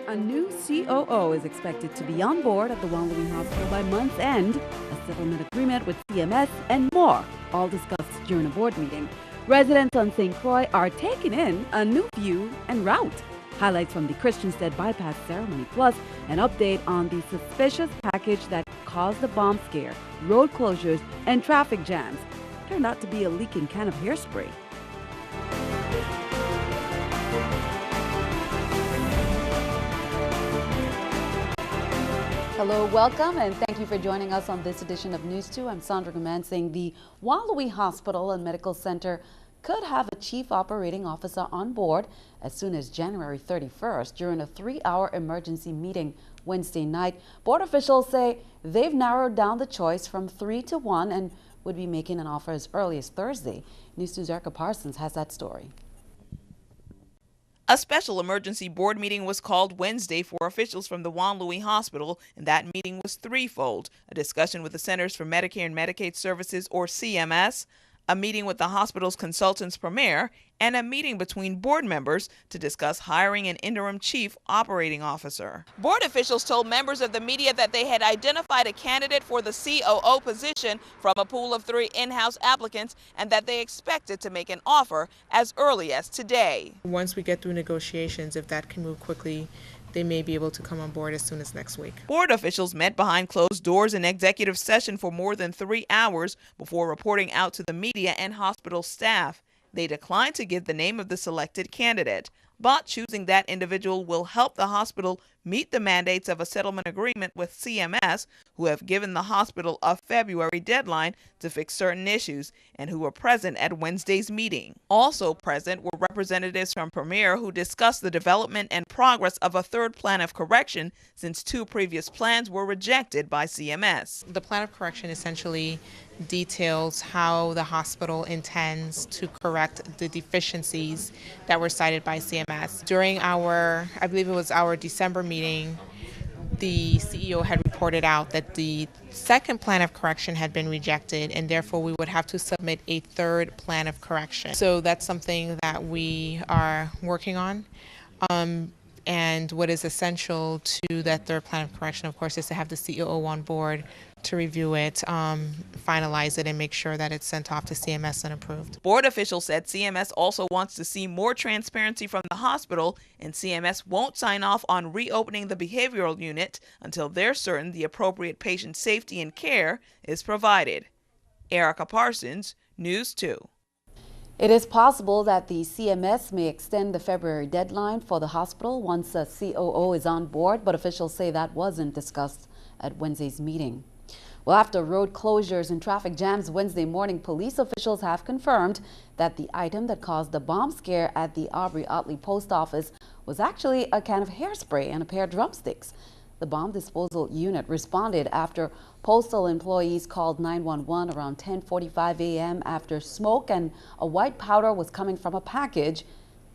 A new COO is expected to be on board at the Juan Luis Hospital by month's end, a settlement agreement with CMS, and more, all discussed during a board meeting. Residents on St. Croix are taking in a new view and route. Highlights from the Christiansted bypass ceremony, plus an update on the suspicious package that caused the bomb scare, road closures, and traffic jams. Turned out to be a leaking can of hairspray. Hello, welcome, and thank you for joining us on this edition of News 2. I'm Sandra Romancing. The Juan Luis Hospital and Medical Center could have a chief operating officer on board as soon as January 31st during a 3-hour emergency meeting Wednesday night. Board officials say they've narrowed down the choice from 3 to 1 and would be making an offer as early as Thursday. News 2's Erica Parsons has that story. A special emergency board meeting was called Wednesday for officials from the Juan Luis Hospital, and that meeting was threefold: a discussion with the Centers for Medicare and Medicaid Services, or CMS, a meeting with the hospital's consultants premier, and a meeting between board members to discuss hiring an interim chief operating officer. Board officials told members of the media that they had identified a candidate for the COO position from a pool of 3 in-house applicants and that they expected to make an offer as early as today. Once we get through negotiations, if that can move quickly, they may be able to come on board as soon as next week. Board officials met behind closed doors in executive session for more than 3 hours before reporting out to the media and hospital staff. They declined to give the name of the selected candidate, but choosing that individual will help the hospital meet the mandates of a settlement agreement with CMS, who have given the hospital a February deadline to fix certain issues and who were present at Wednesday's meeting. Also present were representatives from Premier, who discussed the development and progress of a third plan of correction since 2 previous plans were rejected by CMS. The plan of correction essentially details how the hospital intends to correct the deficiencies that were cited by CMS. During our, I believe it was our December meeting, the CEO had reported out that the second plan of correction had been rejected, and therefore we would have to submit a third plan of correction. So that's something that we are working on. And what is essential to that third plan of correction, of course, is to have the COO on board to review it, finalize it, and make sure that it's sent off to CMS and approved. Board officials said CMS also wants to see more transparency from the hospital, and CMS won't sign off on reopening the behavioral unit until they're certain the appropriate patient safety and care is provided. Erica Parsons, News 2. It is possible that the CMS may extend the February deadline for the hospital once a COO is on board, but officials say that wasn't discussed at Wednesday's meeting. Well, after road closures and traffic jams Wednesday morning, police officials have confirmed that the item that caused the bomb scare at the Aubrey-Otley post office was actually a can of hairspray and a pair of drumsticks. The bomb disposal unit responded after postal employees called 911 around 10:45 a.m. after smoke and a white powder was coming from a package.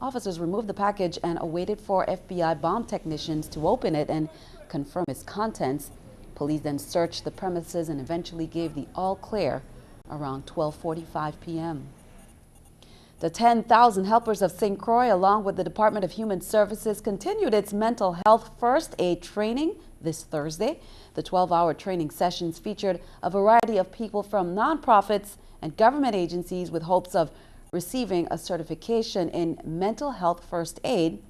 Officers removed the package and awaited for FBI bomb technicians to open it and confirm its contents. Police then searched the premises and eventually gave the all clear around 12:45 p.m. The 10,000 helpers of St. Croix, along with the Department of Human Services, continued its mental health first aid training this Thursday. The 12-hour training sessions featured a variety of people from nonprofits and government agencies with hopes of receiving a certification in mental health first aid.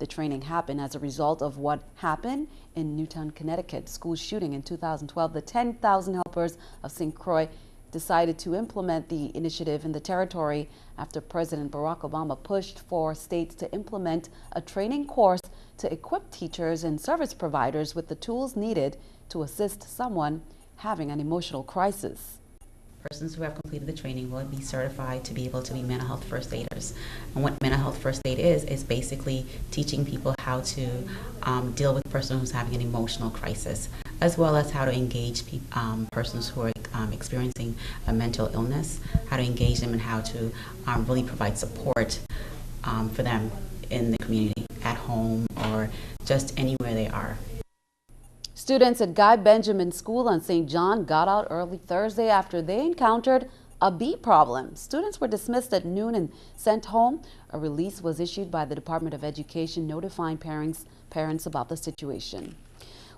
The training happened as a result of what happened in Newtown, Connecticut school shooting in 2012. The 10,000 helpers of St. Croix decided to implement the initiative in the territory after President Barack Obama pushed for states to implement a training course to equip teachers and service providers with the tools needed to assist someone having an emotional crisis. Persons who have completed the training will be certified to be able to be mental health first aiders. And what mental health first aid is basically teaching people how to deal with a person who's having an emotional crisis, as well as how to engage persons who are experiencing a mental illness, how to engage them and how to really provide support for them in the community, at home, or just anywhere they are. Students at Guy Benjamin School on St. John got out early Thursday after they encountered a bee problem. Students were dismissed at noon and sent home. A release was issued by the Department of Education notifying parents about the situation.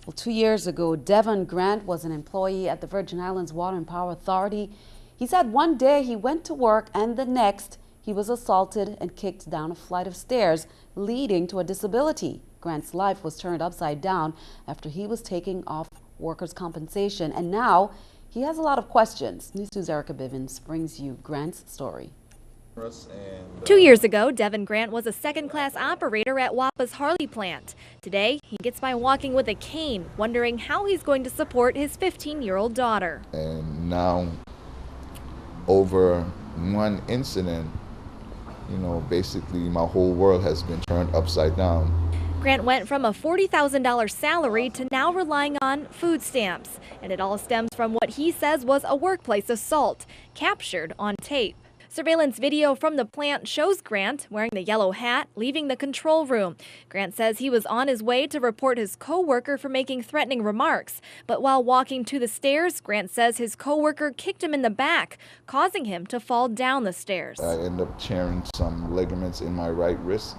Well, 2 years ago, Devon Grant was an employee at the Virgin Islands Water and Power Authority. He said one day he went to work and the next he was assaulted and kicked down a flight of stairs, leading to a disability. Grant's life was turned upside down after he was taking off workers' compensation, and now he has a lot of questions. News 2's Erica Bivens brings you Grant's story. 2 years ago, Devon Grant was a second-class operator at WAPA's Harley plant. Today, he gets by walking with a cane, wondering how he's going to support his 15-year-old daughter. And now, over one incident, basically my whole world has been turned upside down. Grant went from a $40,000 salary to now relying on food stamps. And it all stems from what he says was a workplace assault, captured on tape. Surveillance video from the plant shows Grant wearing the yellow hat, leaving the control room. Grant says he was on his way to report his co-worker for making threatening remarks. But while walking to the stairs, Grant says his co-worker kicked him in the back, causing him to fall down the stairs. I ended up tearing some ligaments in my right wrist.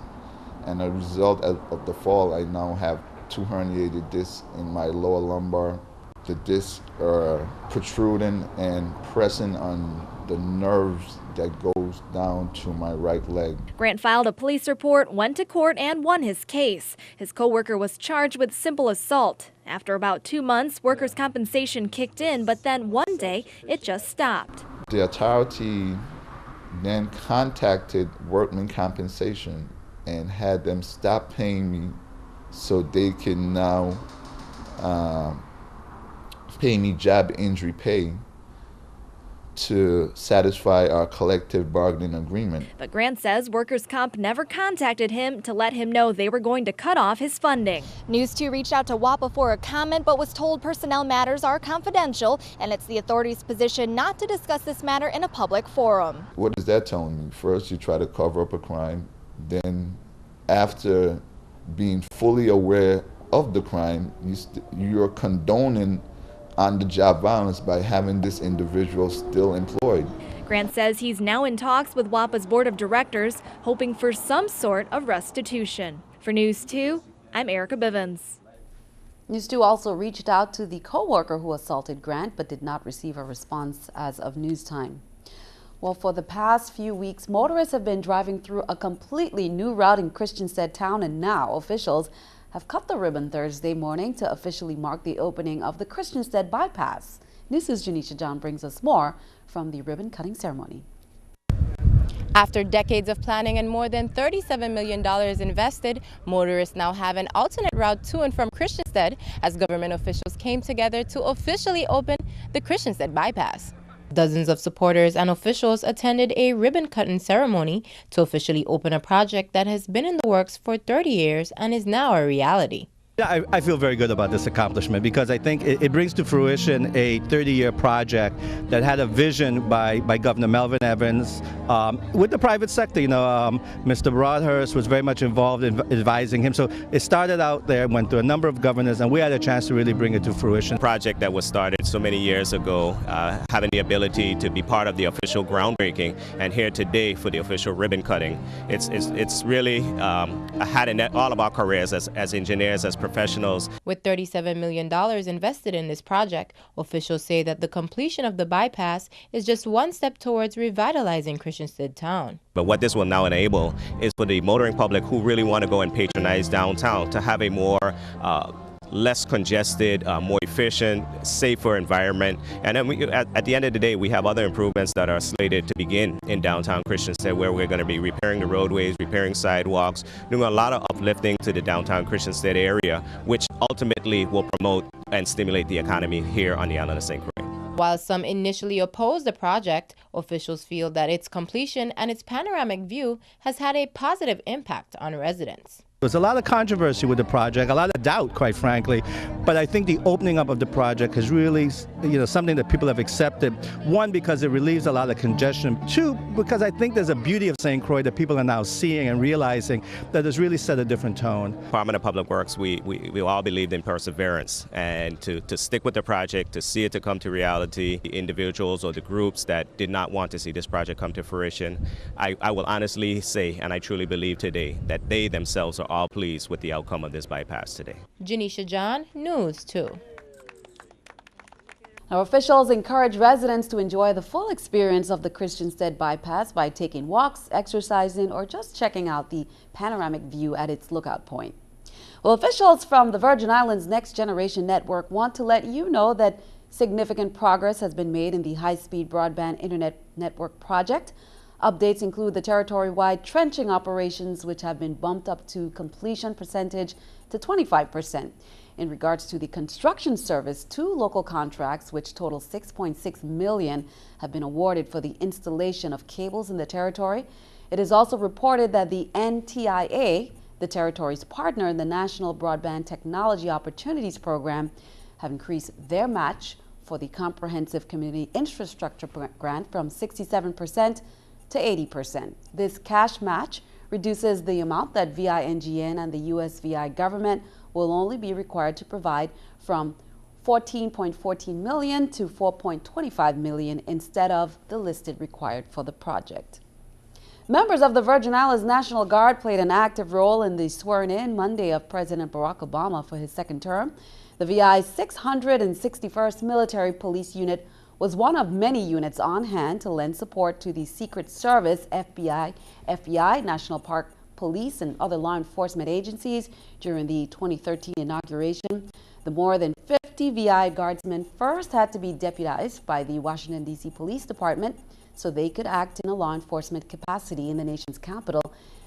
And as a result of the fall, I now have 2 herniated discs in my lower lumbar. The discs are protruding and pressing on the nerves that goes down to my right leg. Grant filed a police report, went to court, and won his case. His co-worker was charged with simple assault. After about 2 months, workers' compensation kicked in, but then one day it just stopped. The authority then contacted workman compensation and had them stop paying me so they can now pay me job injury pay to satisfy our collective bargaining agreement. But Grant says workers' comp never contacted him to let him know they were going to cut off his funding. News 2 reached out to WAPA for a comment, but was told personnel matters are confidential, and it's the authorities' position not to discuss this matter in a public forum. What is that telling me? First, you try to cover up a crime, then after being fully aware of the crime, you're condoning on-the-job violence by having this individual still employed. Grant says he's now in talks with WAPA's board of directors, hoping for some sort of restitution. For News 2, I'm Erica Bivens. News 2 also reached out to the co-worker who assaulted Grant, but did not receive a response as of news time. Well, for the past few weeks, motorists have been driving through a completely new route in Christiansted Town, and now officials have cut the ribbon Thursday morning to officially mark the opening of the Christiansted bypass. News 2's Jan brings us more from the ribbon cutting ceremony. After decades of planning and more than $37 million invested, motorists now have an alternate route to and from Christiansted as government officials came together to officially open the Christiansted bypass. Dozens of supporters and officials attended a ribbon-cutting ceremony to officially open a project that has been in the works for 30 years and is now a reality. I feel very good about this accomplishment because I think it brings to fruition a 30-year project that had a vision by Governor Melvin Evans with the private sector. Mr. Broadhurst was very much involved in advising him. So it started out there, went through a number of governors, and we had a chance to really bring it to fruition. Project that was started so many years ago, having the ability to be part of the official groundbreaking and here today for the official ribbon cutting. It's really had in all of our careers as engineers, as professionals. With $37 million invested in this project, officials say that the completion of the bypass is just one step towards revitalizing Christiansted Town. But what this will now enable is for the motoring public who really want to go and patronize downtown to have a more less congested, more efficient, safer environment. And then at the end of the day, we have other improvements that are slated to begin in downtown Christiansted, where we're going to be repairing the roadways, repairing sidewalks, doing a lot of uplifting to the downtown Christiansted area, which ultimately will promote and stimulate the economy here on the island of St. Croix. While some initially opposed the project, officials feel that its completion and its panoramic view has had a positive impact on residents. There's a lot of controversy with the project, a lot of doubt, quite frankly, but I think the opening up of the project is really, something that people have accepted. One, because it relieves a lot of congestion. Two, because I think there's a beauty of St. Croix that people are now seeing and realizing that it's really set a different tone. Department of Public Works, we all believed in perseverance and to stick with the project, to see it to come to reality. The individuals or the groups that did not want to see this project come to fruition, I will honestly say, and I truly believe today, that they themselves are all pleased with the outcome of this bypass today. Jan, News 2. Now, officials encourage residents to enjoy the full experience of the Christiansted bypass by taking walks, exercising, or just checking out the panoramic view at its lookout point. Well, officials from the Virgin Islands Next Generation Network want to let you know that significant progress has been made in the high-speed broadband internet network project. Updates include the territory-wide trenching operations, which have been bumped up to completion percentage to 25%. In regards to the construction service, 2 local contracts, which total $6.6 million, have been awarded for the installation of cables in the territory. It is also reported that the NTIA, the territory's partner in the National Broadband Technology Opportunities Program, have increased their match for the Comprehensive Community Infrastructure Grant from 67% to 80%. This cash match reduces the amount that VINGN and the USVI government will only be required to provide from $14.14 million to $4.25 million instead of the listed required for the project. Members of the Virgin Islands National Guard played an active role in the swearing-in Monday of President Barack Obama for his second term. The VI's 661st Military Police Unit was one of many units on hand to lend support to the Secret Service, FBI, National Park Police, and other law enforcement agencies during the 2013 inauguration. The more than 50 VI guardsmen first had to be deputized by the Washington, D.C. Police Department so they could act in a law enforcement capacity in the nation's capital.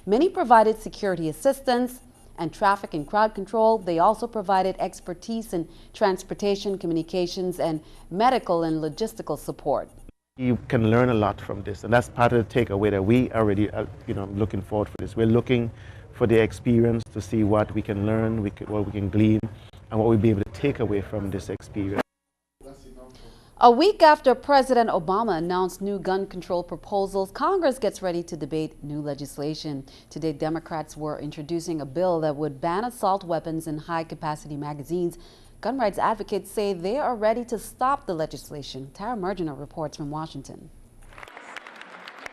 Many provided security assistance and traffic and crowd control. They also provided expertise in transportation, communications, and medical and logistical support. You can learn a lot from this, and that's part of the takeaway that we already looking forward for this. We're looking for the experience to see what we can learn, what we can glean, and what we'll be able to take away from this experience. A week after President Obama announced new gun control proposals, Congress gets ready to debate new legislation. Today, Democrats were introducing a bill that would ban assault weapons in high-capacity magazines. Gun rights advocates say they are ready to stop the legislation. Tara Mergener reports from Washington.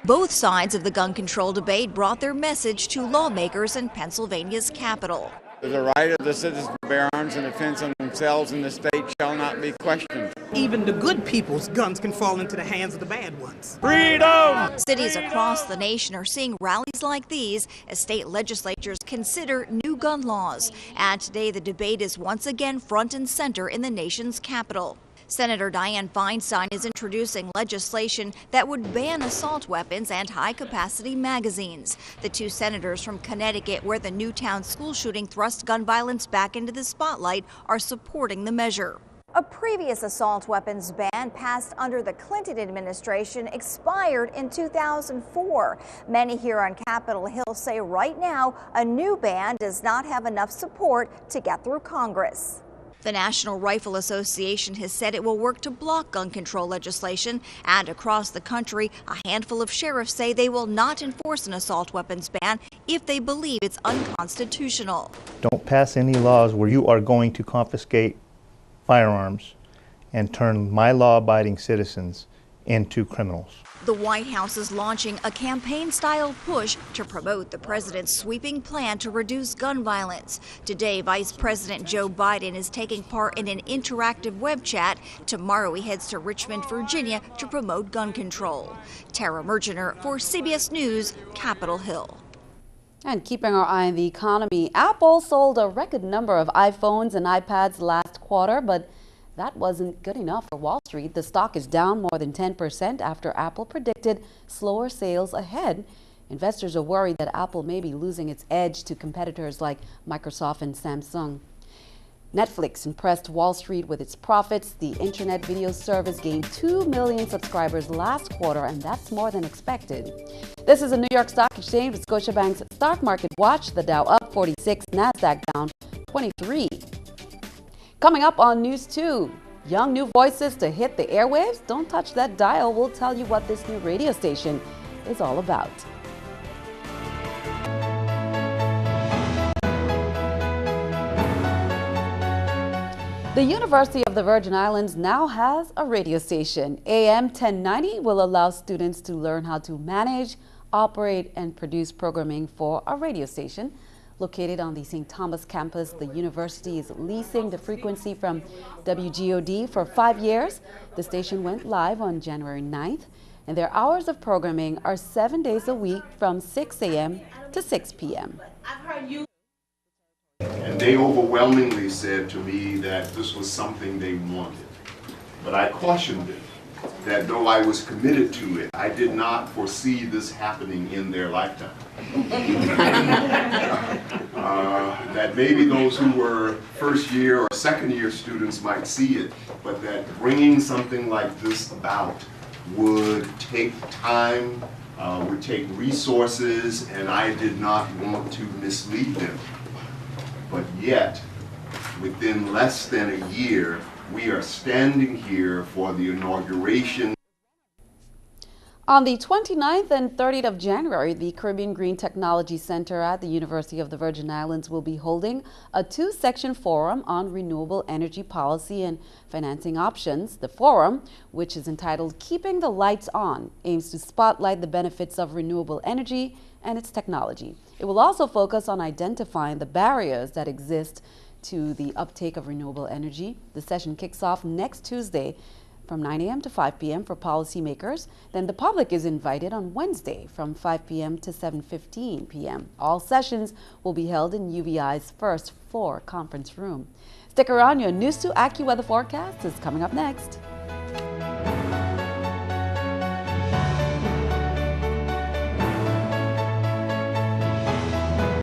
Both sides of the gun control debate brought their message to lawmakers in Pennsylvania's capital. The right of the citizens to bear arms in defense of themselves in the state shall not be questioned. Even the good people's guns can fall into the hands of the bad ones. Freedom! Cities across the nation are seeing rallies like these as state legislatures consider new gun laws. And today the debate is once again front and center in the nation's capital. Senator Dianne Feinstein is introducing legislation that would ban assault weapons and high-capacity magazines. The 2 senators from Connecticut, where the Newtown school shooting thrust gun violence back into the spotlight, are supporting the measure. A previous assault weapons ban passed under the Clinton administration expired in 2004. Many here on Capitol Hill say right now a new ban does not have enough support to get through Congress. The National Rifle Association has said it will work to block gun control legislation, and across the country, a handful of sheriffs say they will not enforce an assault weapons ban if they believe it's unconstitutional. Don't pass any laws where you are going to confiscate firearms and turn my law-abiding citizens into criminals. The White House is launching a campaign-style push to promote the president's sweeping plan to reduce gun violence. Today, Vice President Joe Biden is taking part in an interactive web chat. Tomorrow, he heads to Richmond, Virginia to promote gun control. Tara Mergener for CBS News, Capitol Hill. And keeping our eye on the economy, Apple sold a record number of iPhones and iPads last quarter, but that wasn't good enough for Wall Street. The stock is down more than 10% after Apple predicted slower sales ahead. Investors are worried that Apple may be losing its edge to competitors like Microsoft and Samsung. Netflix impressed Wall Street with its profits. The internet video service gained 2 million subscribers last quarter, and that's more than expected. This is a New York Stock Exchange with Scotiabank's Stock Market Watch. The Dow up 46, NASDAQ down 23. Coming up on News 2, young new voices to hit the airwaves. Don't touch that dial. We'll tell you what this new radio station is all about. The University of the Virgin Islands now has a radio station. AM 1090 will allow students to learn how to manage, operate, and produce programming for a radio station. Located on the St. Thomas campus, the university is leasing the frequency from WGOD for 5 years. The station went live on January 9th, and their hours of programming are 7 days a week from 6 a.m. to 6 p.m. And they overwhelmingly said to me that this was something they wanted. But I cautioned them that though I was committed to it, I did not foresee this happening in their lifetime. That maybe those who were first year or second year students might see it, but that bringing something like this about would take time, would take resources, and I did not want to mislead them. But yet, within less than a year, we are standing here for the inauguration. On the 29th and 30th of January, the Caribbean Green Technology Center at the University of the Virgin Islands will be holding a 2-section forum on renewable energy policy and financing options. The forum, which is entitled Keeping the Lights On, aims to spotlight the benefits of renewable energy and its technology. It will also focus on identifying the barriers that exist to the uptake of renewable energy. The session kicks off next Tuesday from 9 a.m. to 5 p.m. for policymakers. Then the public is invited on Wednesday from 5 p.m. to 7:15 p.m. All sessions will be held in UVI's first floor conference room. Stick around, your News 2 AccuWeather forecast is coming up next.